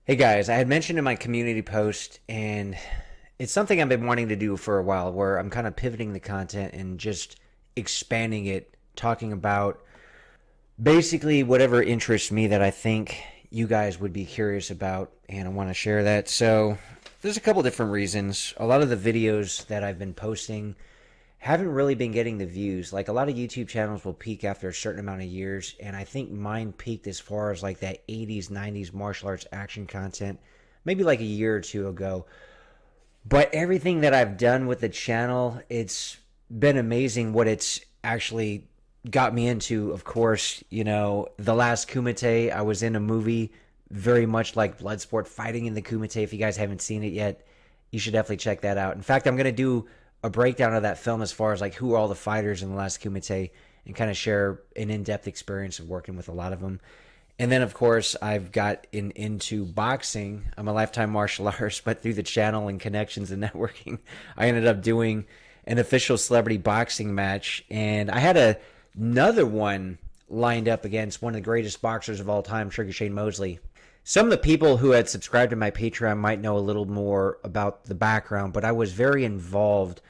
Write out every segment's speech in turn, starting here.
Hey guys, I had mentioned in my community post, and it's something I've been wanting to do for a while where I'm kind of pivoting the content and just expanding it, talking about basically whatever interests me that I think you guys would be curious about, and I want to share that. So, there's a couple different reasons. A lot of the videos that I've been posting haven't really been getting the views. Like a lot of YouTube channels will peak after a certain amount of years, and I think mine peaked as far as like that 80s, 90s martial arts action content, maybe like a year or two ago. But everything that I've done with the channel, it's been amazing what it's actually got me into. Of course, The Last Kumite, I was in a movie very much like Bloodsport, fighting in the Kumite. If you guys haven't seen it yet, you should definitely check that out. In fact, I'm going to do a breakdown of that film as far as like who are all the fighters in The Last Kumite and kind of share an in-depth experience of working with a lot of them. And then, of course, I've got into boxing. I'm a lifetime martial artist, but through the channel and connections and networking, I ended up doing an official celebrity boxing match. And I had another one lined up against one of the greatest boxers of all time, Trigger Shane Mosley. Some of the people who had subscribed to my Patreon might know a little more about the background, but I was very involved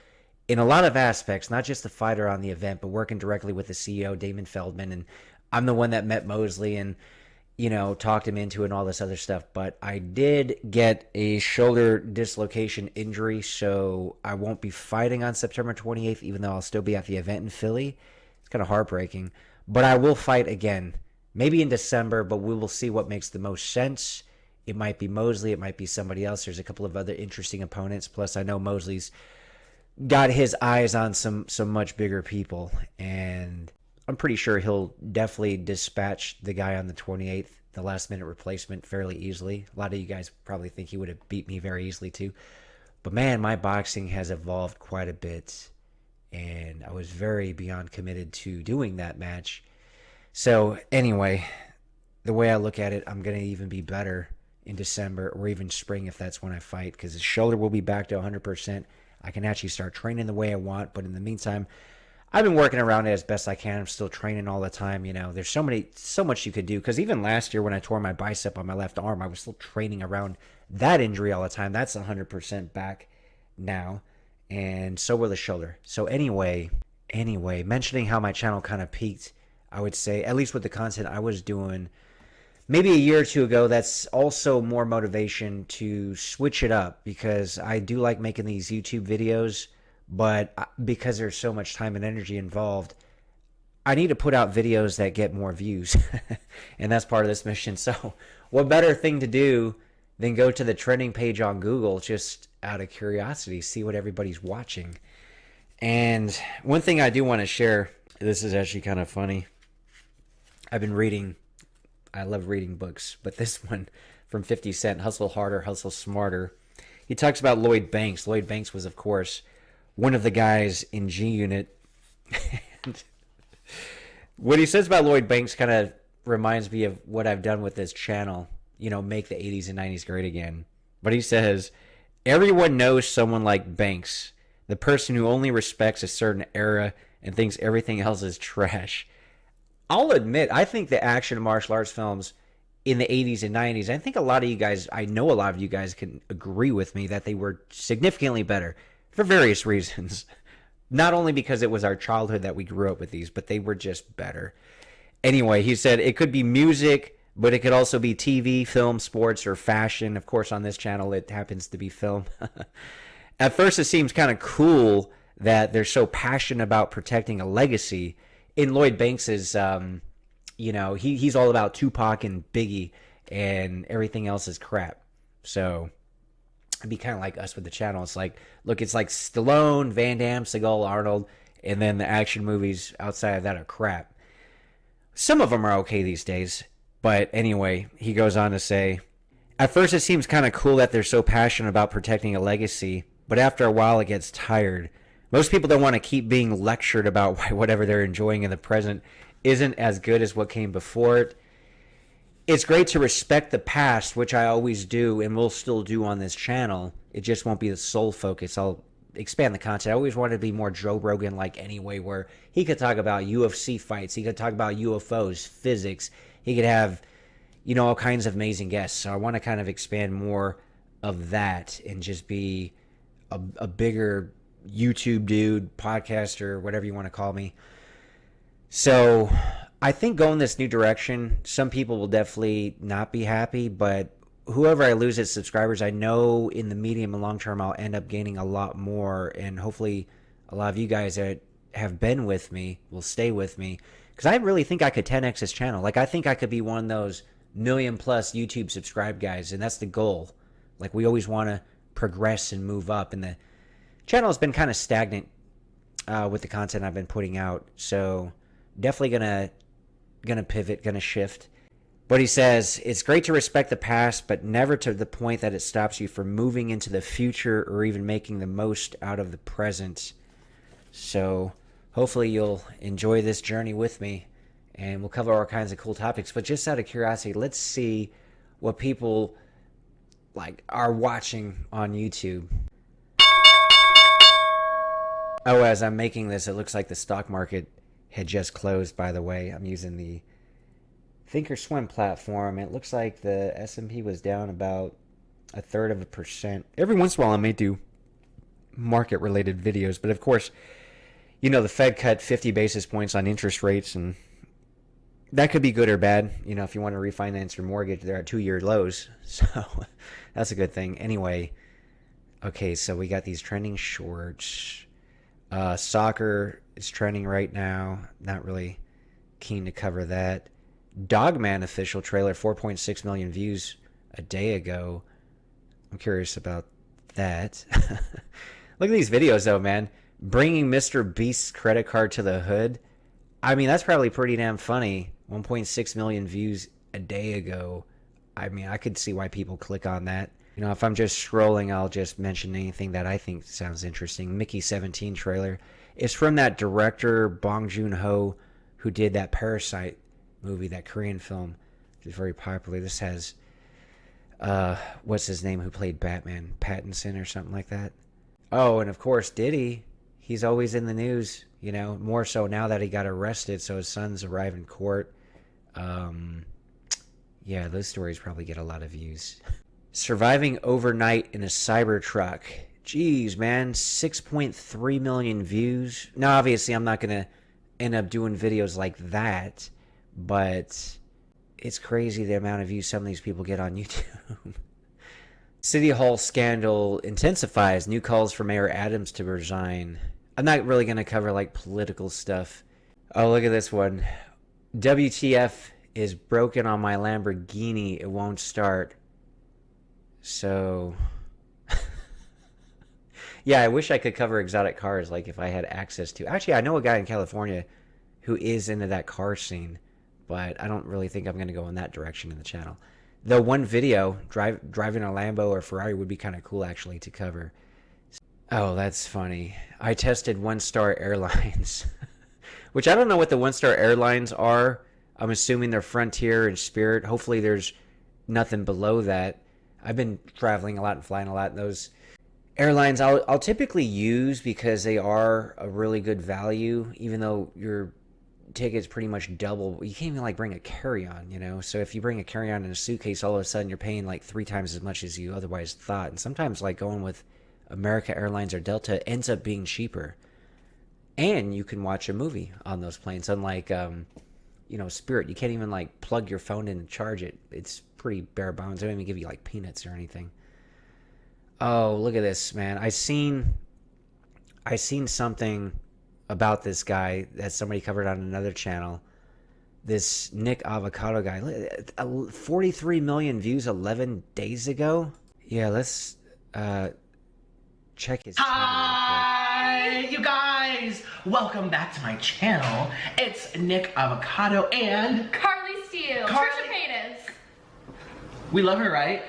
in a lot of aspects, not just the fighter on the event, but working directly with the CEO, Damon Feldman. And I'm the one that met Mosley and talked him into it and all this other stuff. But I did get a shoulder dislocation injury, so I won't be fighting on September 28th, even though I'll still be at the event in Philly. It's kind of heartbreaking. But I will fight again, maybe in December, but we will see what makes the most sense. It might be Mosley, it might be somebody else. There's a couple of other interesting opponents. Plus, I know Mosley's got his eyes on some much bigger people, and I'm pretty sure he'll definitely dispatch the guy on the 28th, the last minute replacement, fairly easily. A lot of you guys probably think he would have beat me very easily too. But man, my boxing has evolved quite a bit, and I was very beyond committed to doing that match. So anyway, the way I look at it, I'm going to even be better in December or even spring if that's when I fight, because the shoulder will be back to 100%. I can actually start training the way I want, but in the meantime, I've been working around it as best I can. I'm still training all the time. There's so much you could do. Because even last year when I tore my bicep on my left arm, I was still training around that injury all the time. That's 100% back now. And so will the shoulder. So anyway, mentioning how my channel kind of peaked, I would say, at least with the content I was doing maybe a year or two ago, that's also more motivation to switch it up, because I do like making these YouTube videos. But because there's so much time and energy involved, I need to put out videos that get more views. And that's part of this mission. So what better thing to do than go to the trending page on Google just out of curiosity, see what everybody's watching. And one thing I do want to share, this is actually kind of funny. I love reading books, but this one from 50 Cent, Hustle Harder, Hustle Smarter. He talks about Lloyd Banks. Lloyd Banks was, of course, one of the guys in G Unit. And what he says about Lloyd Banks kind of reminds me of what I've done with this channel, make the 80s and 90s great again. But he says, everyone knows someone like Banks, the person who only respects a certain era and thinks everything else is trash. I'll admit, I think the action martial arts films in the 80s and 90s, I think a lot of you guys, I know a lot of you guys can agree with me that they were significantly better for various reasons. Not only because it was our childhood that we grew up with these, but they were just better. Anyway, he said it could be music, but it could also be TV, film, sports, or fashion. Of course, on this channel, it happens to be film. At first, it seems kind of cool that they're so passionate about protecting a legacy. In Lloyd Banks's, he's all about Tupac and Biggie, and everything else is crap. So it'd be kind of like us with the channel. It's like, look, it's like Stallone, Van Damme, Seagal, Arnold, and then the action movies outside of that are crap. Some of them are okay these days, but anyway, he goes on to say, at first it seems kind of cool that they're so passionate about protecting a legacy, but after a while it gets tired. Most people don't want to keep being lectured about why whatever they're enjoying in the present isn't as good as what came before it. It's great to respect the past, which I always do and will still do on this channel. It just won't be the sole focus. I'll expand the content. I always wanted to be more Joe Rogan-like anyway, where he could talk about UFC fights. He could talk about UFOs, physics. He could have, all kinds of amazing guests. So I want to kind of expand more of that and just be a bigger YouTube dude, podcaster, whatever you want to call me. So I think going this new direction, some people will definitely not be happy, but whoever I lose as subscribers, I know in the medium and long term, I'll end up gaining a lot more. And hopefully a lot of you guys that have been with me will stay with me. Because I really think I could 10x this channel. Like, I think I could be one of those million plus YouTube subscribe guys. And that's the goal. Like, we always want to progress and move up. And the channel has been kind of stagnant with the content I've been putting out. So definitely gonna pivot, gonna shift. But he says, it's great to respect the past, but never to the point that it stops you from moving into the future or even making the most out of the present. So hopefully you'll enjoy this journey with me, and we'll cover all kinds of cool topics. But just out of curiosity, let's see what people are watching on YouTube. Oh, as I'm making this, it looks like the stock market had just closed, by the way. I'm using the Thinkorswim platform. It looks like the S&P was down about 1/3%. Every once in a while I may do market-related videos, but of course, the Fed cut 50 basis points on interest rates, and that could be good or bad. If you want to refinance your mortgage, they're at 2-year lows, so that's a good thing. Anyway, okay, so we got these trending shorts. Soccer is trending right now. Not really keen to cover that. Dogman official trailer, 4.6 million views a day ago. I'm curious about that. Look at these videos, though, man. Bringing Mr. Beast's credit card to the hood. I mean, that's probably pretty damn funny. 1.6 million views a day ago. I mean, I could see why people click on that. If I'm just scrolling, I'll just mention anything that I think sounds interesting. Mickey 17 trailer. It's from that director, Bong Joon-ho, who did that Parasite movie, that Korean film. It's very popular. This has, what's his name who played Batman? Pattinson or something like that. Oh, and of course, Diddy. He's always in the news, more so now that he got arrested, so his sons arrive in court. Yeah, those stories probably get a lot of views. Surviving overnight in a Cybertruck. Jeez, man, 6.3 million views. Now, obviously, I'm not going to end up doing videos like that, but it's crazy the amount of views some of these people get on YouTube. City Hall scandal intensifies. New calls for Mayor Adams to resign. I'm not really going to cover political stuff. Oh, look at this one. WTF is broken on my Lamborghini. It won't start. So, yeah, I wish I could cover exotic cars if I had access to. Actually, I know a guy in California who is into that car scene, but I don't really think I'm going to go in that direction in the channel. Though one video, driving a Lambo or Ferrari would be kind of cool, actually, to cover. Oh, that's funny. I tested one-star airlines, which I don't know what the one-star airlines are. I'm assuming they're Frontier and Spirit. Hopefully there's nothing below that. I've been traveling a lot and flying a lot. Those airlines I'll typically use because they are a really good value, even though your ticket's pretty much double. You can't even bring a carry-on, So if you bring a carry-on in a suitcase, all of a sudden you're paying 3 times as much as you otherwise thought. And sometimes going with America Airlines or Delta ends up being cheaper. And you can watch a movie on those planes, unlike Spirit. You can't even plug your phone in and charge it. It's pretty bare bones. They don't even give you peanuts or anything. Oh, look at this, man. I seen something about this guy that somebody covered on another channel. This Nick Avocado guy. 43 million views 11 days ago. Yeah, let's check his channel. Hi, you guys! Welcome back to my channel. It's Nick Avocado and Carly Steele. Trisha Paytas. We love her, right?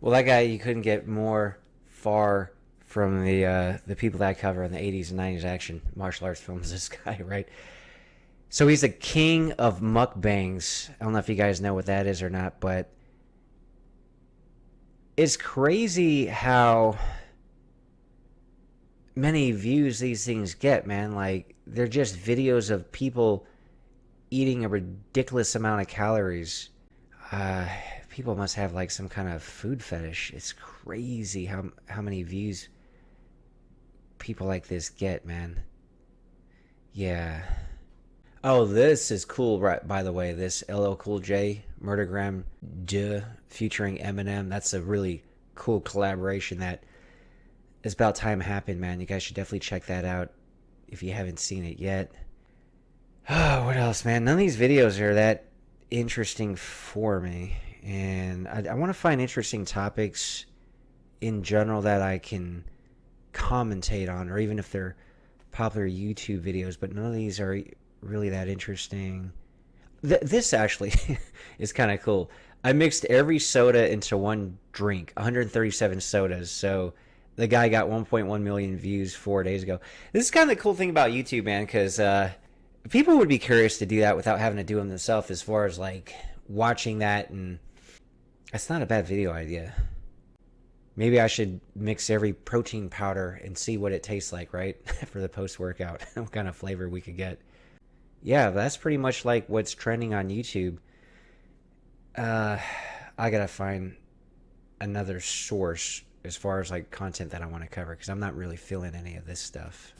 Well, that guy, you couldn't get more far from the people that I cover in the 80s and 90s action martial arts films. This guy, right? So he's the king of mukbangs. I don't know if you guys know what that is or not, but it's crazy how many views these things get, man. They're just videos of people eating a ridiculous amount of calories. People must have like some kind of food fetish. It's crazy how many views people like this get, man. Yeah. Oh, this is cool, right? By the way, this LL Cool J Murdergram Duh featuring Eminem. That's a really cool collaboration that is about time happened, man. You guys should definitely check that out if you haven't seen it yet. Oh, what else, man? None of these videos are that interesting for me, and I want to find interesting topics in general that I can commentate on, or even if they're popular YouTube videos, but none of these are really that interesting. This actually is kind of cool. I mixed every soda into one drink, 137 sodas. So the guy got 1.1 million views 4 days ago. This is kind of the cool thing about YouTube, man, because people would be curious to do that without having to do them themselves, as far as like watching that, and that's not a bad video idea. Maybe I should mix every protein powder and see what it tastes like, right? For the post-workout, what kind of flavor we could get. Yeah, that's pretty much like what's trending on YouTube. I gotta find another source as far as like content that I want to cover, because I'm not really feeling any of this stuff.